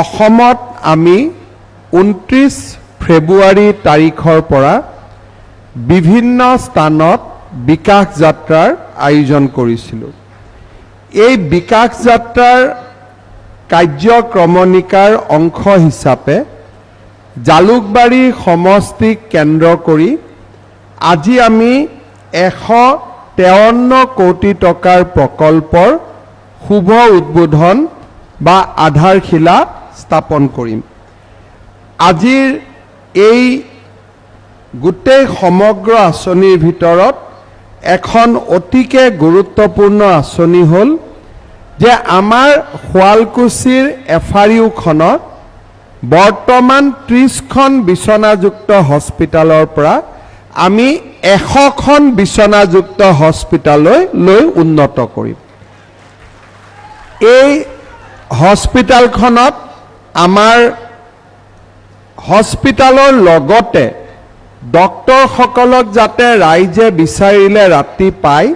অসমত আমি 29 ফেব্ৰুৱাৰী তাৰিখৰ পৰা বিভিন্ন স্থানত বিকাশ যাত্ৰাৰ আয়োজন কৰিছিলোঁ। এই বিকাশ যাত্ৰাৰ কাৰ্যক্ৰমণিকাৰ অংশ হিচাপে জালুকবাৰী সমষ্টিক কেন্দ্ৰ কৰি আজি আমি 153 কোটি টকাৰ প্ৰকল্পৰ শুভ উদ্বোধন বা আধাৰশিলা স্থাপন কৰিম। আজিৰ এই গোটেই সমগ্ৰ আঁচনিৰ ভিতৰত এখন অতিকে গুৰুত্বপূৰ্ণ আঁচনি হ'ল যে আমাৰ শুৱালকুছিৰ এফআৰইউখনত বৰ্তমান 30খন বিচনাযুক্ত হস্পিটালৰ পৰা আমি 100খন বিচনাযুক্ত হস্পিটাললৈ উন্নত কৰিম। এই হস্পিটালখনত আমাৰ হস্পিটালৰ লগতে ডক্টৰসকলক যাতে ৰাইজে বিচাৰিলে ৰাতি পায়,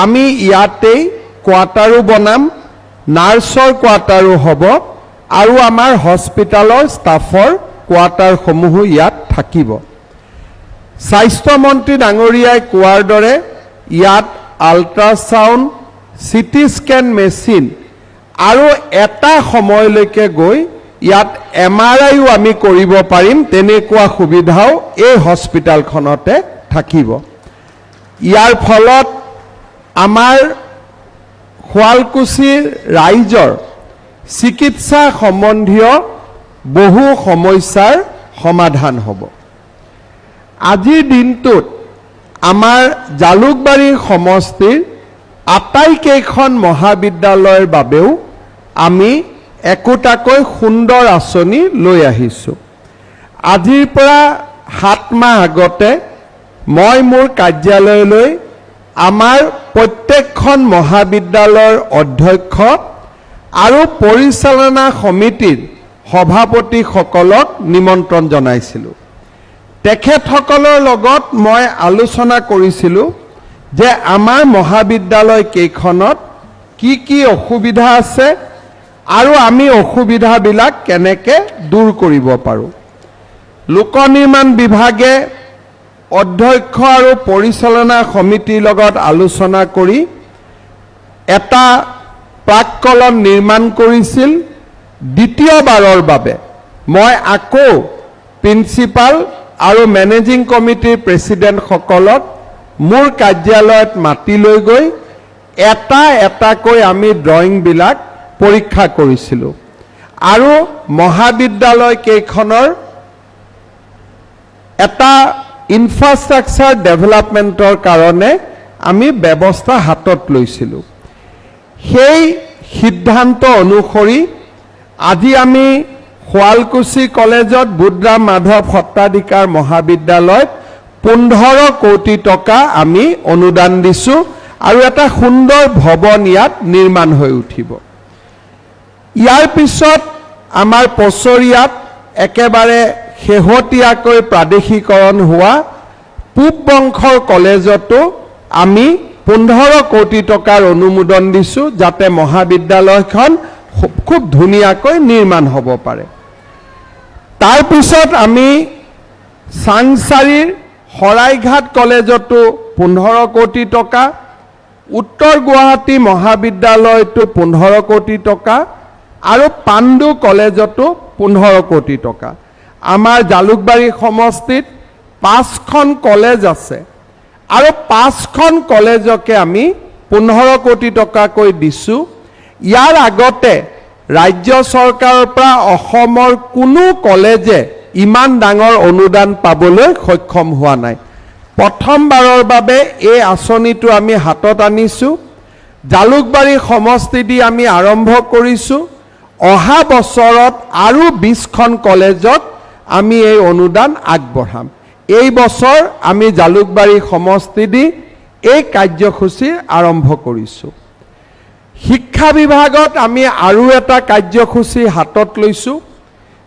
আমি ইয়াতেই কোৱাৰ্টাৰো বনাম, নাৰ্ছৰ কোৱাৰ্টাৰো হ'ব আৰু আমাৰ হস্পিটালৰ ষ্টাফৰ কোৱাৰ্টাৰসমূহো ইয়াত থাকিব। স্বাস্থ্যমন্ত্ৰী ডাঙৰীয়াই কোৱাৰ দৰে ইয়াত আল্ট্ৰাছাউণ্ড, চিটি স্কেন মেচিন আৰু এটা সময়লৈকে গৈ ইয়াত MRIও আমি কৰিব পাৰিম, তেনেকুৱা সুবিধাও এই হস্পিটালখনতে থাকিব। ইয়াৰ ফলত আমাৰ শুৱালকুছিৰ ৰাইজৰ চিকিৎসা সম্বন্ধীয় বহু সমস্যাৰ সমাধান হ'ব। আজিৰ দিনটোত আমাৰ জালুকবাৰী সমষ্টিৰ আটাইকেইখন মহাবিদ্যালয়ৰ বাবেও আমি একোটাকৈ সুন্দৰ আঁচনি লৈ আহিছোঁ। আজিৰ পৰা 7 মাহ আগতে মই মোৰ কাৰ্যালয়লৈ আমাৰ প্ৰত্যেকখন মহাবিদ্যালয়ৰ অধ্যক্ষ আৰু পৰিচালনা সমিতিৰ সভাপতিসকলক নিমন্ত্ৰণ জনাইছিলোঁ। তেখেতসকলৰ লগত মই আলোচনা কৰিছিলোঁ যে আমাৰ মহাবিদ্যালয় কেইখনত কি কি অসুবিধা আছে আৰু আমি অসুবিধাবিলাক কেনেকৈ দূৰ কৰিব পাৰোঁ। লোক নিৰ্মাণ বিভাগে অধ্যক্ষ আৰু পৰিচালনা সমিতিৰ লগত আলোচনা কৰি এটা প্ৰাক্কলন নিৰ্মাণ কৰিছিল। দ্বিতীয়বাৰৰ বাবে মই আকৌ প্ৰিন্সিপাল আৰু মেনেজিং কমিটিৰ প্ৰেছিডেণ্টসকলক মোৰ কাৰ্যালয়ত মাতি লৈ গৈ এটা এটাকৈ আমি ড্ৰয়িংবিলাক পৰীক্ষা কৰিছিলোঁ আৰু মহাবিদ্যালয় কেইখনৰ এটা ইনফ্ৰাষ্ট্ৰাকচাৰ ডেভেলপমেণ্টৰ কাৰণে আমি ব্যৱস্থা হাতত লৈছিলোঁ। সেই সিদ্ধান্ত অনুসৰি আজি আমি শুৱালকুছি কলেজত বুদ্ধৰাম মাধৱ সত্ৰাধিকাৰ মহাবিদ্যালয়ত 15 কোটি টকা আমি অনুদান দিছোঁ আৰু এটা সুন্দৰ ভৱন ইয়াত নিৰ্মাণ হৈ উঠিব। ইয়াৰ পিছত আমাৰ পছৰিয়াত একেবাৰে শেহতীয়াকৈ প্ৰাদেশিকৰণ হোৱা পূব বংশৰ কলেজতো আমি 15 কোটি টকাৰ অনুমোদন দিছোঁ, যাতে মহাবিদ্যালয়খন খুব ধুনীয়াকৈ নিৰ্মাণ হ'ব পাৰে। তাৰপিছত আমি চাংচাৰীৰ শৰাইঘাট কলেজতো 15 কোটি টকা, উত্তৰ গুৱাহাটী মহাবিদ্যালয়তো 15 কোটি টকা আৰু পাণ্ডু কলেজতো 15 কোটি টকা। আমাৰ জালুকবাৰী সমষ্টিত 5খন কলেজ আছে আৰু 5খন কলেজকে আমি 15 কোটি টকাকৈ দিছোঁ। ইয়াৰ আগতে ৰাজ্য চৰকাৰৰ পৰা অসমৰ কোনো কলেজে ইমান ডাঙৰ অনুদান পাবলৈ সক্ষম হোৱা নাই। প্ৰথমবাৰৰ বাবে এই আঁচনিটো আমি হাতত আনিছোঁ। জালুকবাৰী সমষ্টি দি আমি আৰম্ভ কৰিছোঁ। অহা বছৰত আৰু 20খন কলেজত আমি এই অনুদান আগবঢ়াম। এই বছৰ আমি জালুকবাৰী সমষ্টি দি এই কাৰ্যসূচী আৰম্ভ কৰিছোঁ। শিক্ষা বিভাগত আমি আৰু এটা কাৰ্যসূচী হাতত লৈছোঁ।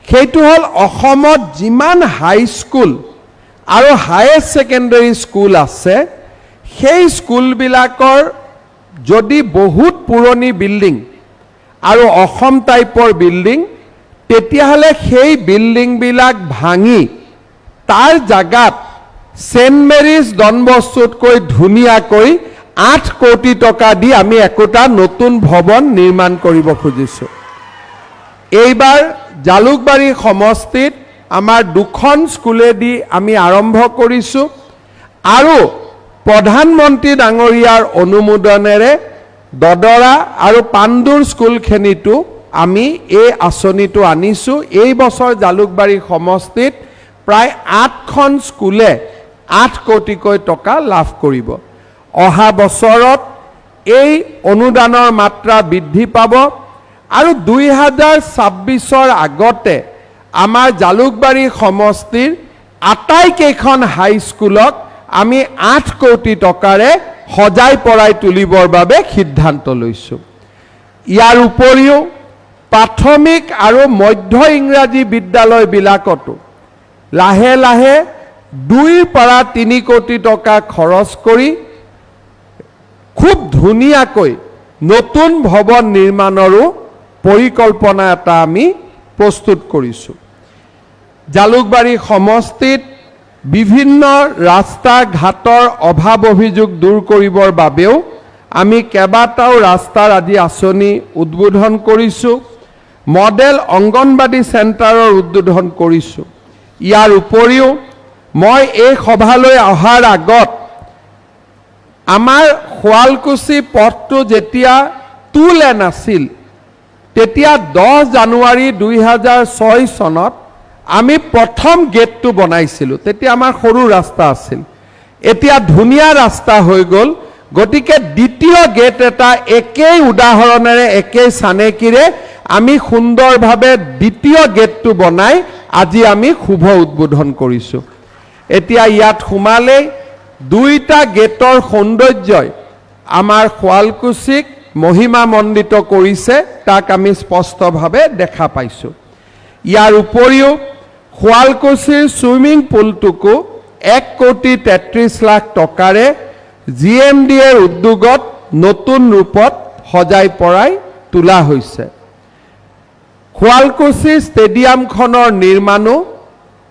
সেইটো হ'ল অসমত যিমান হাইস্কুল আৰু হায়াৰ ছেকেণ্ডাৰী স্কুল আছে, সেই স্কুলবিলাকৰ যদি বহুত পুৰণি বিল্ডিং আৰু অসম টাইপৰ বিল্ডিং তেতিয়াহ'লে সেই বিল্ডিংবিলাক ভাঙি তাৰ জাগাত সেন্ট মেৰিজ ডনবস্কোতকৈ ধুনীয়াকৈ 8 কোটি টকা দি আমি একোটা নতুন ভৱন নিৰ্মাণ কৰিব খুজিছোঁ। এইবাৰ জালুকবাৰী সমষ্টিত আমাৰ 2খন স্কুলেদি আমি আৰম্ভ কৰিছোঁ আৰু প্ৰধানমন্ত্ৰী ডাঙৰীয়াৰ অনুমোদনেৰে দদৰা আৰু পাণ্ডুৰ স্কুলখিনিতো আমি এই আঁচনিটো আনিছোঁ। এই বছৰ জালুকবাৰী সমষ্টিত প্ৰায় 8খন স্কুলে 8 কোটিকৈ টকা লাভ কৰিব। অহা বছৰত এই অনুদানৰ মাত্ৰা বৃদ্ধি পাব আৰু 2026ৰ আগতে আমাৰ জালুকবাৰী সমষ্টিৰ আটাইকেইখন হাইস্কুলক আমি 8 কোটি টকাৰে সজাই পৰাই তুলিবৰ বাবে সিদ্ধান্ত লৈছোঁ। ইয়াৰ উপৰিও প্ৰাথমিক আৰু মধ্য ইংৰাজী বিদ্যালয়বিলাকতো লাহে লাহে 2 পৰা 3 কোটি টকা খৰচ কৰি খুব ধুনীয়াকৈ নতুন ভৱন নিৰ্মাণৰো পৰিকল্পনা এটা আমি প্ৰস্তুত কৰিছোঁ। জালুকবাৰী সমষ্টিত বিভিন্ন ৰাস্তা ঘাটৰ অভাৱ অভিযোগ দূৰ কৰিবৰ বাবেও আমি কেইবাটাও ৰাস্তাৰ আদি আঁচনি উদ্বোধন কৰিছোঁ। মডেল অংগনবাদী চেণ্টাৰৰ উদ্বোধন কৰিছোঁ। ইয়াৰ উপৰিও মই এই সভালৈ অহাৰ আগত আমাৰ শুৱালকুছি পথটো যেতিয়া 2 লেন আছিল তেতিয়া 10 জানুৱাৰী 2006 চনত আমি প্ৰথম গেটটো বনাইছিলোঁ। তেতিয়া আমাৰ সৰু ৰাস্তা আছিল, এতিয়া ধুনীয়া ৰাস্তা হৈ গ'ল। গতিকে দ্বিতীয় গেট এটা একেই উদাহৰণেৰে একেই চানেকিৰে আমি সুন্দৰভাৱে দ্বিতীয় গেটটো বনাই আজি আমি শুভ উদ্বোধন কৰিছোঁ। এতিয়া ইয়াত সোমালেই 2টা গেটৰ সৌন্দৰ্যই আমাৰ শুৱালকুছিক মহিমামণ্ডিত কৰিছে, তাক আমি স্পষ্টভাৱে দেখা পাইছোঁ। ইয়াৰ উপৰিও শুৱালকুছিৰ ছুইমিং পুলটোকো 1 কোটি 33 লাখ টকাৰে GMDAৰ উদ্যোগত নতুন ৰূপত সজাই পৰাই তোলা হৈছে। শুৱালকুছি ষ্টেডিয়ামখনৰ নিৰ্মাণো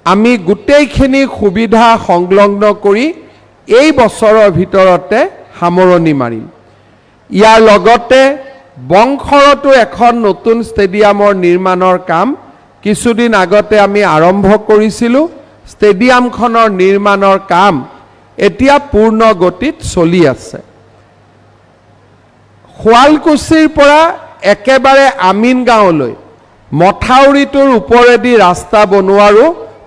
আমি গোটেইখিনি সুবিধা সংলগ্ন কৰি এই বছৰৰ ভিতৰতে সামৰণি মাৰিম। ইয়াৰ লগতে বংশৰতো এখন নতুন ষ্টেডিয়ামৰ নিৰ্মাণৰ কাম কিছুদিন আগতে আমি আৰম্ভ কৰিছিলোঁ। ষ্টেডিয়ামখনৰ নিৰ্মাণৰ কাম এতিয়া পূৰ্ণ গতিত চলি আছে। শুৱালকুছিৰ পৰা একেবাৰে আমিনগাঁৱলৈ মথাউৰিটোৰ ওপৰেদি ৰাস্তা বনোৱাৰো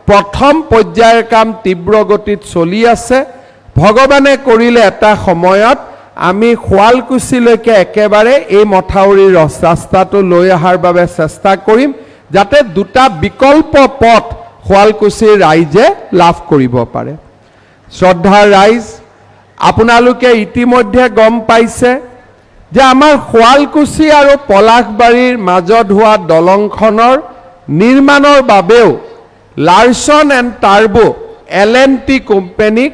প্ৰথম পৰ্যায়ৰ কাম তীব্ৰ গতিত চলি আছে। ভগৱানে কৰিলে এটা সময়ত আমি শুৱালকুছিলৈকে একেবাৰে এই মথাউৰিৰ ৰাস্তাটো লৈ অহাৰ বাবে চেষ্টা কৰিম, যাতে 2টা বিকল্প পথ শুৱালকুছিৰ ৰাইজে লাভ কৰিব পাৰে। শ্ৰদ্ধাৰ ৰাইজ, আপোনালোকে ইতিমধ্যে গম পাইছে যে আমাৰ শুৱালকুছি আৰু পলাশবাৰীৰ মাজত হোৱা দলংখনৰ নিৰ্মাণৰ বাবেও লাৰ্ছন এণ্ড টাৰ্বো L&T কোম্পানীক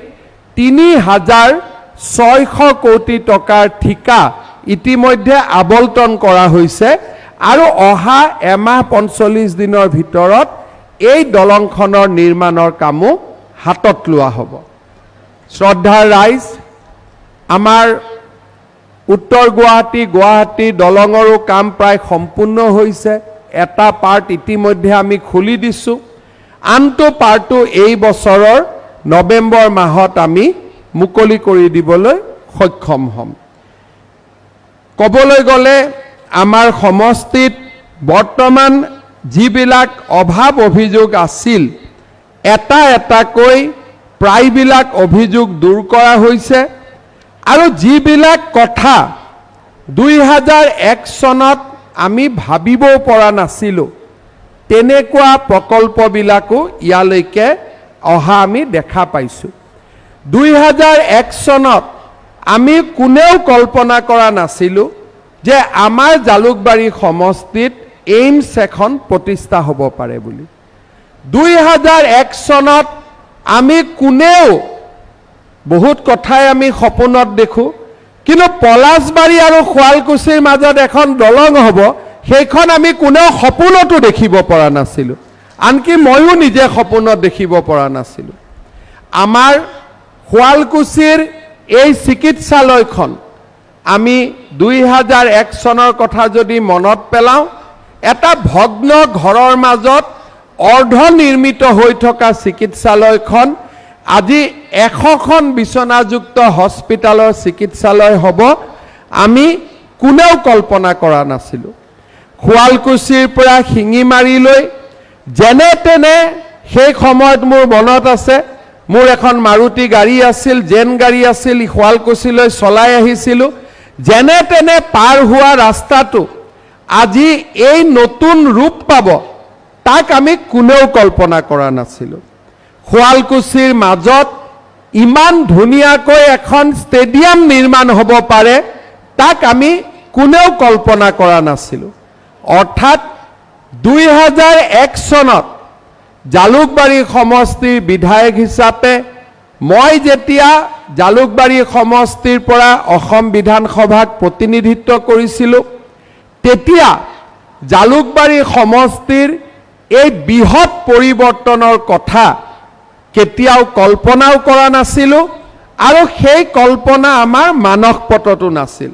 3,600 কোটি টকাৰ ঠিকা ইতিমধ্যে আবণ্টন কৰা হৈছে আৰু অহা এমাহ 45 দিনৰ ভিতৰত এই দলংখনৰ নিৰ্মাণৰ কামো হাতত লোৱা হ'ব। শ্ৰদ্ধাৰ ৰাইজ, আমাৰ উত্তৰ গুৱাহাটী দলঙৰো কাম প্ৰায় সম্পূৰ্ণ হৈছে। এটা পাৰ্ট ইতিমধ্যে আমি খুলি দিছোঁ, আনটো পাৰ্টটো এই বছৰৰ নৱেম্বৰ মাহত আমি মুকলি কৰি দিবলৈ সক্ষম হ'ম। ক'বলৈ গ'লে আমাৰ সমষ্টিত বৰ্তমান যিবিলাক অভাৱ অভিযোগ আছিল, এটা এটাকৈ প্ৰায়বিলাক অভিযোগ দূৰ কৰা হৈছে আৰু যিবিলাক কথা 2001 চনত আমি ভাবিবও পৰা নাছিলোঁ, তেনেকুৱা প্ৰকল্পবিলাকো ইয়ালৈকে অহা আমি দেখা পাইছোঁ। 2001 চনত আমি কোনেও কল্পনা কৰা নাছিলোঁ যে আমাৰ জালুকবাৰী সমষ্টিত এইমছ এখন প্ৰতিষ্ঠা হ'ব পাৰে বুলি। 2001 চনত আমি কোনেও বহুত কথাই আমি সপোনত দেখোঁ, কিন্তু পলাশবাৰী আৰু শুৱালকুছিৰ মাজত এখন দলং হ'ব সেইখন আমি কোনেও সপোনতো দেখিব পৰা নাছিলোঁ, আনকি ময়ো নিজে সপোনত দেখিব পৰা নাছিলোঁ। আমাৰ শুৱালকুছিৰ এই চিকিৎসালয়খন আমি 2001 চনৰ কথা যদি মনত পেলাওঁ, এটা ভগ্ন ঘৰৰ মাজত অৰ্ধনিৰ্মিত হৈ থকা চিকিৎসালয়খন আজি 100খন বিচনাযুক্ত হস্পিটালৰ চিকিৎসালয় হ'ব, আমি কোনেও কল্পনা কৰা নাছিলোঁ। শুৱালকুছিৰ পৰা শিঙিমাৰীলৈ যেনে তেনে সেই সময়ত মোৰ মনত আছে, মোৰ এখন মাৰুতি গাড়ী আছিল, জেন গাড়ী আছিল, শুৱালকুছিলৈ চলাই আহিছিলোঁ। যেনে তেনে পাৰ হোৱা ৰাস্তাটো আজি এই নতুন ৰূপ পাব, তাক আমি কোনেও কল্পনা কৰা নাছিলোঁ। শুৱালকুছিৰ মাজত ইমান ধুনীয়াকৈ এখন ষ্টেডিয়াম নিৰ্মাণ হ'ব পাৰে, তাক আমি কোনেও কল্পনা কৰা নাছিলোঁ। অৰ্থাৎ 2001 চনত জালুকবাৰী সমষ্টিৰ বিধায়ক হিচাপে মই যেতিয়া জালুকবাৰী সমষ্টিৰ পৰা অসম বিধানসভাক প্ৰতিনিধিত্ব কৰিছিলোঁ, তেতিয়া জালুকবাৰী সমষ্টিৰ এই বৃহৎ পৰিৱৰ্তনৰ কথা কেতিয়াও কল্পনাও কৰা নাছিলোঁ আৰু সেই কল্পনা আমাৰ মানসপটতো নাছিল।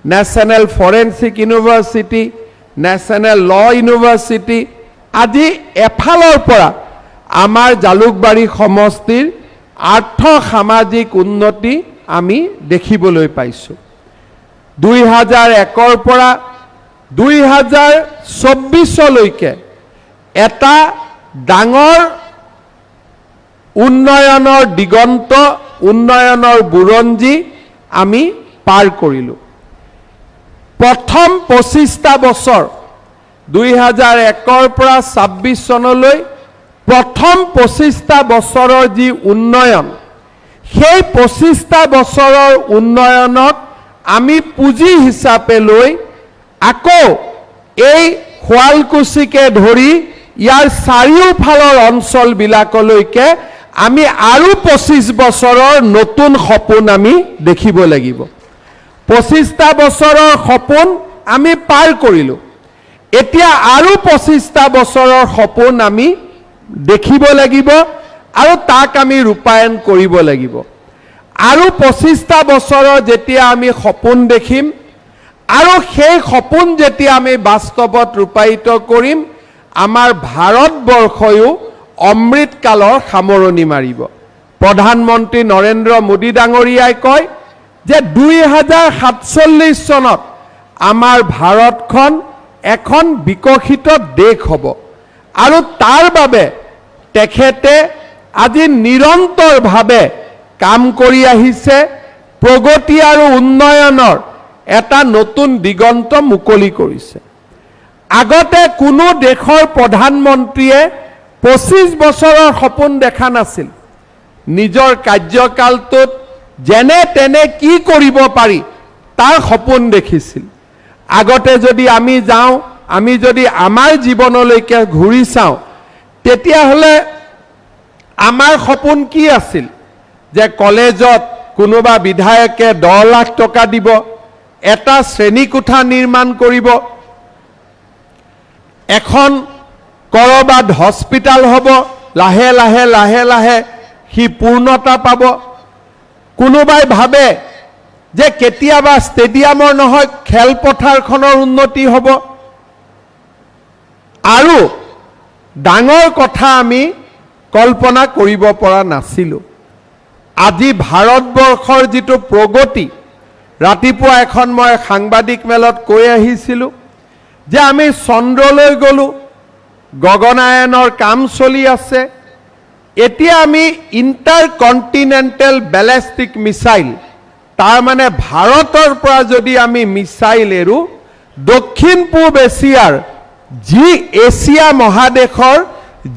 নেশ্যনেল ফৰেনচিক ইউনিভাৰ্চিটি, নেশ্যনেল ল ইউনিভাৰ্চিটি, আজি এফালৰ পৰা আমাৰ জালুকবাৰী সমষ্টিৰ আৰ্থ সামাজিক উন্নতি আমি দেখিবলৈ পাইছোঁ। 2001ৰ পৰা 2024লৈকে এটা ডাঙৰ উন্নয়নৰ দিগন্ত, উন্নয়নৰ বুৰঞ্জী আমি পাৰ কৰিলোঁ। প্ৰথম 25টা বছৰ 2001ৰ পৰা 26 চনলৈ প্ৰথম 25টা বছৰৰ যি উন্নয়ন, সেই 25টা বছৰৰ উন্নয়নক আমি পুঁজি হিচাপে লৈ আকৌ এই শুৱালকুছিকে ধৰি ইয়াৰ চাৰিওফালৰ অঞ্চলবিলাকলৈকে আমি আৰু 25 বছৰৰ নতুন সপোন আমি দেখিব লাগিব। 25টা বছৰৰ সপোন আমি পাৰ কৰিলোঁ, এতিয়া আৰু 25টা বছৰৰ সপোন আমি দেখিব লাগিব আৰু তাক আমি ৰূপায়ণ কৰিব লাগিব। আৰু 25টা বছৰৰ যেতিয়া আমি সপোন দেখিম আৰু সেই সপোন যেতিয়া আমি বাস্তৱত ৰূপায়িত কৰিম, আমাৰ ভাৰতবৰ্ষয়ো অমৃতকালৰ সামৰণি মাৰিব। প্ৰধানমন্ত্ৰী নৰেন্দ্ৰ মোদী ডাঙৰীয়াই কয় যে 2047 চনত আমাৰ ভাৰতখন এখন বিকশিত দেশ হ'ব আৰু তাৰ বাবে তেখেতে আজি নিৰন্তৰভাৱে কাম কৰি আহিছে, প্ৰগতি আৰু উন্নয়নৰ এটা নতুন দিগন্ত মুকলি কৰিছে। আগতে কোনো দেশৰ প্ৰধানমন্ত্ৰীয়ে 25 বছৰৰ সপোন দেখা নাছিল। নিজৰ কাৰ্যকালটোত যেনে তেনে কি কৰিব পাৰি তাৰ সপোন দেখিছিল। আগতে যদি আমি যাওঁ, আমি যদি আমাৰ জীৱনলৈকে ঘূৰি চাওঁ, তেতিয়াহ'লে আমাৰ সপোন কি আছিল? যে কলেজত কোনোবা বিধায়কে 10 লাখ টকা দিব, এটা শ্ৰেণীকোঠা নিৰ্মাণ কৰিব, এখন কৰবাত হস্পিটাল হ'ব, লাহে লাহে লাহে লাহে সি পূৰ্ণতা পাব। কোনোবাই ভাবে যে কেতিয়াবা ষ্টেডিয়ামৰ নহয় খেলপথাৰখনৰ উন্নতি হ'ব। আৰু ডাঙৰ কথা আমি কল্পনা কৰিব পৰা নাছিলোঁ। আজি ভাৰতবৰ্ষৰ যিটো প্ৰগতি, ৰাতিপুৱা এখন মই সাংবাদিক মেলত কৈ আহিছিলোঁ যে আমি চন্দ্ৰলৈ গ'লোঁ, গগনায়নৰ কাম চলি আছে, এতিয়া আমি ইণ্টাৰকণ্টিনেণ্টেল বেলেষ্টিক মিছাইল, তাৰ মানে ভাৰতৰ পৰা যদি আমি মিছাইল এৰোঁ, দক্ষিণ পূব এছিয়াৰ এছিয়া মহাদেশৰ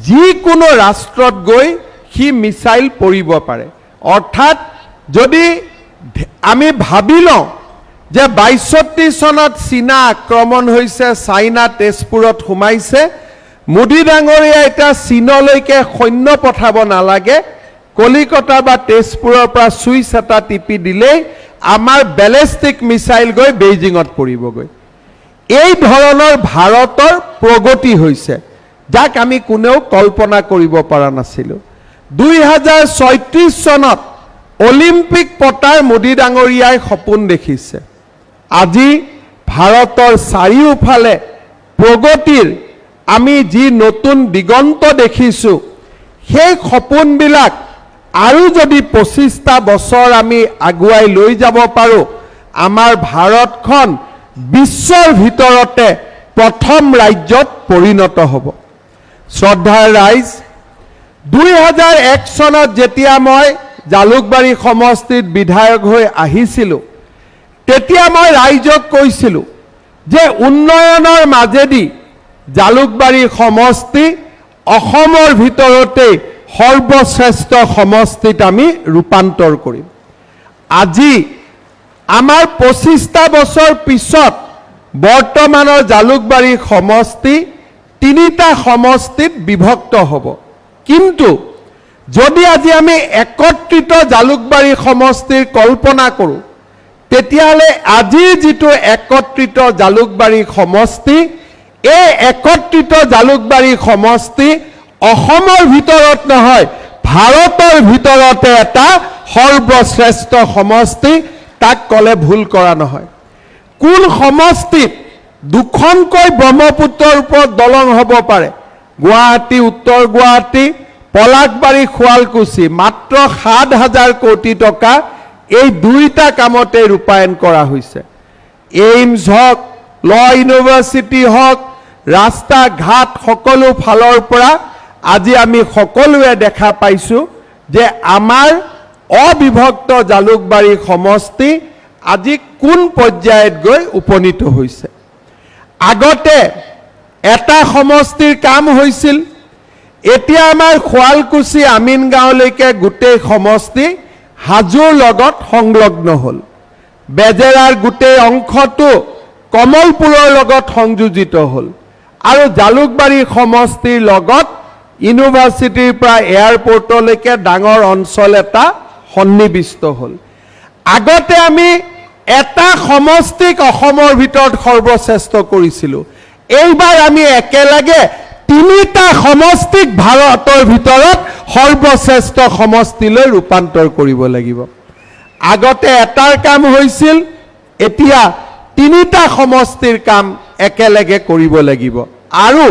যিকোনো ৰাষ্ট্ৰত গৈ সি মিছাইল পৰিব পাৰে। অৰ্থাৎ যদি আমি ভাবি লওঁ যে 62 চনত চীনা আক্ৰমণ হৈছে, চাইনা তেজপুৰত সোমাইছে, মোদী ডাঙৰীয়া এতিয়া চীনলৈকে সৈন্য পঠাব নালাগে, কলিকতা বা তেজপুৰৰ পৰা ছুইচ এটা টিপি দিলেই আমাৰ বেলেষ্টিক মিছাইল গৈ বেইজিঙত পৰিবগৈ। এই ধৰণৰ ভাৰতৰ প্ৰগতি হৈছে যাক আমি কোনেও কল্পনা কৰিব পৰা নাছিলোঁ 2036 চনত অলিম্পিক পতাৰ মোদী ডাঙৰীয়াই সপোন দেখিছে আজি ভাৰতৰ চাৰিওফালে প্ৰগতিৰ আমি যি নতুন দিগন্ত দেখিছোঁ সেই সপোনবিলাক আৰু যদি 25টা বছৰ আমি আগুৱাই লৈ যাব পাৰোঁ আমাৰ ভাৰতখন বিশ্বৰ ভিতৰতে প্ৰথম ৰাজ্যত পৰিণত হ'ব শ্ৰদ্ধাৰ ৰাইজ 2001 চনত যেতিয়া মই জালুকবাৰী সমষ্টিত বিধায়ক হৈ আহিছিলোঁ তেতিয়া মই ৰাইজক কৈছিলোঁ যে উন্নয়নৰ মাজেদি জালুকবাৰী সমষ্টি অসমৰ ভিতৰতে সৰ্বশ্ৰেষ্ঠ সমষ্টিত আমি ৰূপান্তৰ কৰিম আজি আমাৰ 25টা বছৰ পিছত বৰ্তমানৰ জালুকবাৰী সমষ্টি 3টা সমষ্টিত বিভক্ত হ'ব কিন্তু যদি আজি আমি একত্ৰিত জালুকবাৰী সমষ্টিৰ কল্পনা কৰোঁ তেতিয়াহ'লে আজিৰ যিটো একত্ৰিত জালুকবাৰী সমষ্টি এই একত্ৰিত জালুকবাৰী সমষ্টি অসমৰ ভিতৰত নহয় ভাৰতৰ ভিতৰতে এটা সৰ্বশ্ৰেষ্ঠ সমষ্টি তাক ক'লে ভুল কৰা নহয় কোন সমষ্টিত দুখনকৈ ব্ৰহ্মপুত্ৰৰ ওপৰত দলং হ'ব পাৰে গুৱাহাটী উত্তৰ গুৱাহাটী পলাশবাৰী শুৱালকুছি মাত্ৰ 7,000 কোটি টকা এই দুইটা কামতে ৰূপায়ণ কৰা হৈছে এইমছ হওক ল ইউনিভাৰ্চিটি হওক ৰাস্তা ঘাট সকলো ফালৰ পৰা আজি আমি সকলোৱে দেখা পাইছোঁ যে আমাৰ অবিভক্ত জালুকবাৰী সমষ্টি আজি কোন পৰ্যায়ত গৈ উপনীত হৈছে আগতে এটা সমষ্টিৰ কাম হৈছিল এতিয়া আমাৰ শুৱালকুছি আমিনগাঁওলৈকে গোটেই সমষ্টি হাজোৰ লগত সংলগ্ন হ'ল বেজেৰাৰ গোটেই অংশটো কমলপুৰৰ লগত সংযোজিত হ'ল আৰু জালুকবাৰী সমষ্টিৰ লগত ইউনিভাৰ্চিটিৰ পৰা এয়াৰপোৰ্টলৈকে ডাঙৰ অঞ্চল এটা সন্নিবিষ্ট হ'ল আগতে আমি এটা সমষ্টিক অসমৰ ভিতৰত সৰ্বশ্ৰেষ্ঠ কৰিছিলোঁ এইবাৰ আমি একেলগে 3টা সমষ্টিক ভাৰতৰ ভিতৰত সৰ্বশ্ৰেষ্ঠ সমষ্টিলৈ ৰূপান্তৰ কৰিব লাগিব আগতে এটাৰ কাম হৈছিল এতিয়া 3টা সমষ্টিৰ কাম একেলগে কৰিব লাগিব আৰু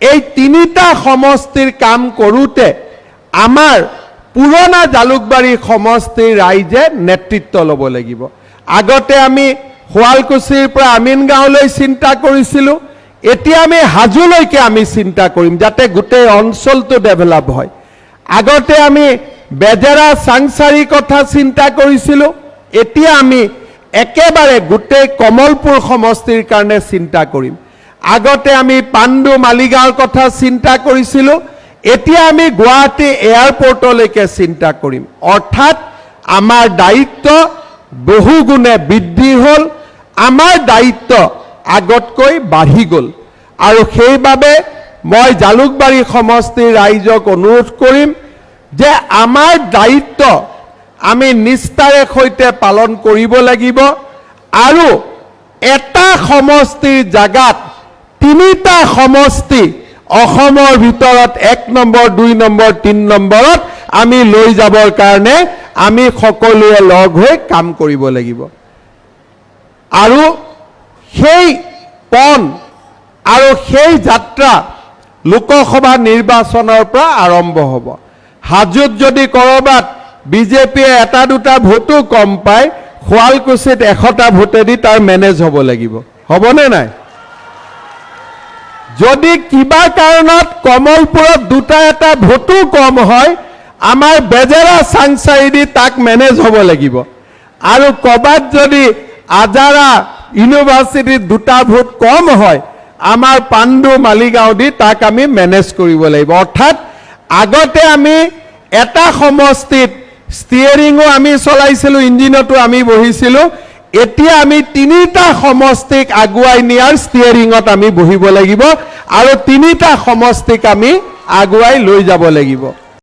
এই 3টা সমষ্টিৰ কাম কৰোঁতে আমাৰ পুৰণা জালুকবাৰী সমষ্টিৰ ৰাইজে নেতৃত্ব ল'ব লাগিব আগতে আমি শুৱালকুছিৰ পৰা আমিনগাঁওলৈ চিন্তা কৰিছিলোঁ এতিয়া আমি হাজোলৈকে আমি চিন্তা কৰিম যাতে গোটেই অঞ্চলটো ডেভেলপ হয় আগতে আমি বেজেৰা চাংচাৰী কথা চিন্তা কৰিছিলোঁ এতিয়া আমি একেবাৰে গোটেই কমলপুৰ সমষ্টিৰ কাৰণে চিন্তা কৰিম আগতে আমি পাণ্ডু মালিগাঁৱৰ কথা চিন্তা কৰিছিলোঁ এতিয়া আমি গুৱাহাটী এয়াৰপোৰ্টলৈকে চিন্তা কৰিম অৰ্থাৎ আমাৰ দায়িত্ব বহুগুণে বৃদ্ধি হ'ল আমাৰ দায়িত্ব আগতকৈ বাঢ়ি গ'ল আৰু সেইবাবে মই জালুকবাৰী সমষ্টিৰ ৰাইজক অনুৰোধ কৰিম যে আমাৰ দায়িত্ব আমি নিষ্ঠাৰে সৈতে পালন কৰিব লাগিব আৰু এটা সমষ্টিৰ জাগাত 3টা সমষ্টি অসমৰ ভিতৰত 1 নম্বৰ 2 নম্বৰ 3 নম্বৰত আমি লৈ যাবৰ কাৰণে আমি সকলোৱে লগ হৈ কাম কৰিব লাগিব আৰু সেই পণ আৰু সেই যাত্ৰা লোকসভা নিৰ্বাচনৰ পৰা আৰম্ভ হ'ব হাজোত যদি কৰবাত বিজেপিয়ে এটা দুটা ভোটো কম পায় শুৱালকুছিত 100টা ভোটেদি তাৰ মেনেজ হ'ব লাগিব হ'বনে নাই যদি কিবা কাৰণত কমলপুৰত 2টা এটা ভোটো কম হয় আমাৰ বেজেৰা চাংচাৰীদি তাক মেনেজ হ'ব লাগিব আৰু কবাত যদি আজাৰা ইউনিভাৰ্চিটিত 2টা ভোট কম হয় আমাৰ পাণ্ডু মালিগাঁও দি তাক আমি মেনেজ কৰিব লাগিব অৰ্থাৎ আগতে আমি এটা সমষ্টিত ষ্টিয়াৰিঙো আমি চলাইছিলোঁ ইঞ্জিনতো আমি বহিছিলোঁ এতিয়া আমি 3টা সমষ্টিক আগুৱাই নিয়াৰ ষ্টিয়াৰিঙত আমি বহিব লাগিব আৰু 3টা সমষ্টিক আমি আগুৱাই লৈ যাব লাগিব